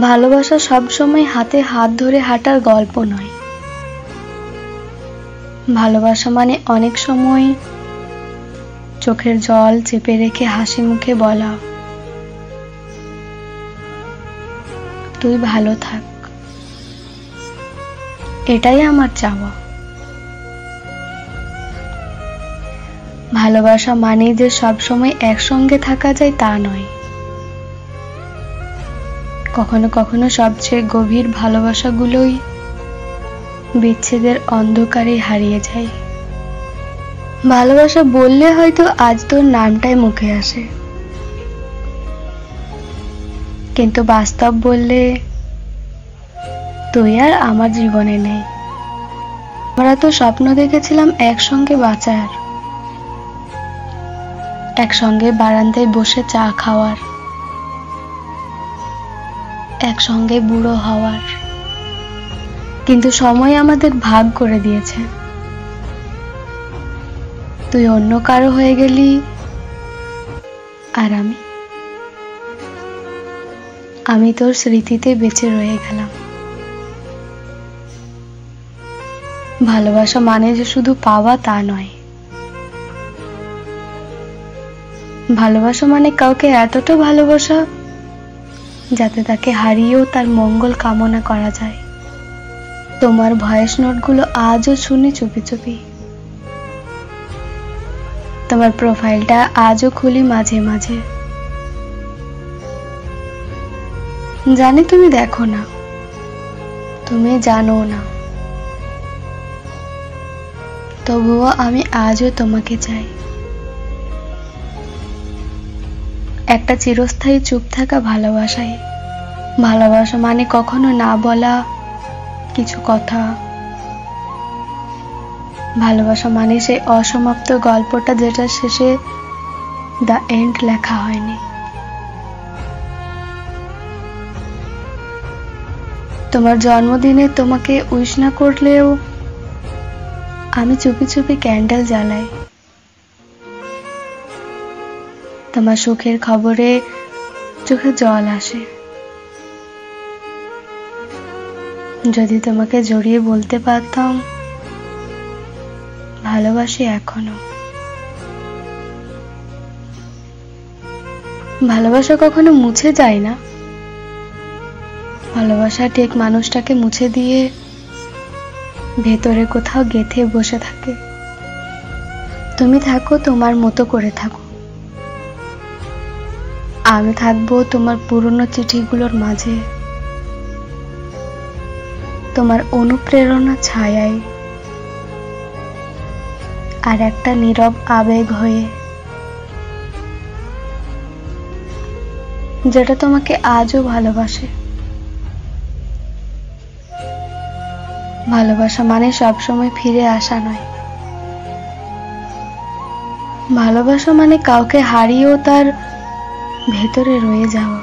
ভালোবাসা সবসময় হাতে হাত ধরে হাঁটার গল্প নয়। ভালোবাসা মানে অনেক সময় চোখের জল চেপে রেখে হাসি মুখে বলা, তুই ভালো থাক, এটাই আমার চাওয়া। ভালোবাসা মানে যে সবসময় একসঙ্গে থাকা যায় তা নয়। কখনো কখনো সবচেয়ে গভীর ভালোবাসাগুলোই বিচ্ছেদের অন্ধকারে হারিয়ে যায়। ভালোবাসা বললে হয়তো আজ তোর নামটাই মুখে আসে, কিন্তু বাস্তব বললে তুই আর আমার জীবনে নেই। আমরা তো স্বপ্ন দেখেছিলাম একসঙ্গে বাঁচার, একসঙ্গে বারান্দায় বসে চা খাওয়ার, একসঙ্গে বুড়ো হওয়ার, কিন্তু সময় আমাদের ভাগ করে দিয়েছে। তুই অন্য কারো হয়ে গেলি আর আমি তোর স্মৃতিতে বেঁচে রয়ে গেলাম। ভালোবাসা মানে যে শুধু পাওয়া তা নয়। ভালোবাসা মানে কাউকে এতটা ভালোবাসা যাতে তাকে হারিয়েও তার মঙ্গল কামনা করা যায়। তোমার ভয়েস নোটগুলো আজও শুনি চুপি চুপি, তোমার প্রোফাইলটা আজও খুলি মাঝে মাঝে। জানি তুমি দেখো না, তুমি জানো না, তবুও আমি আজও তোমাকে চাই। একটা চিরস্থায়ী চুপ থাকা ভালোবাসায়। ভালোবাসা মানে কখনো না বলা কিছু কথা। ভালোবাসা মানে সেই অসমাপ্ত গল্পটা যেটা শেষে দ্য এন্ড লেখা হয়নি। তোমার জন্মদিনে তোমাকে উইশ না করলেও আমি চুপি চুপি ক্যান্ডেল জ্বালাই। তোমার সুখের খবরে চোখে জল আসে। যদি তোমাকে জড়িয়ে বলতে পারতাম ভালোবাসি এখনো। ভালোবাসা কখনো মুছে যায় না। ভালোবাসা ঠিক মানুষটাকে মুছে দিয়ে ভেতরে কোথাও গেঁথে বসে থাকে। তুমি থাকো তোমার মতো করে থাকো, আমি থাকবো তোমার পুরনো চিঠিগুলোর মাঝে, তোমার অনুপ্রেরণা ছায়ায়, আর একটা নীরব আবেগ হয়ে, যেটা তোমাকে আজও ভালোবাসে। ভালোবাসা মানে সবসময় ফিরে আসা নয়। ভালোবাসা মানে কাউকে হারিয়েও তার ভেতরে রয়ে যাওয়া।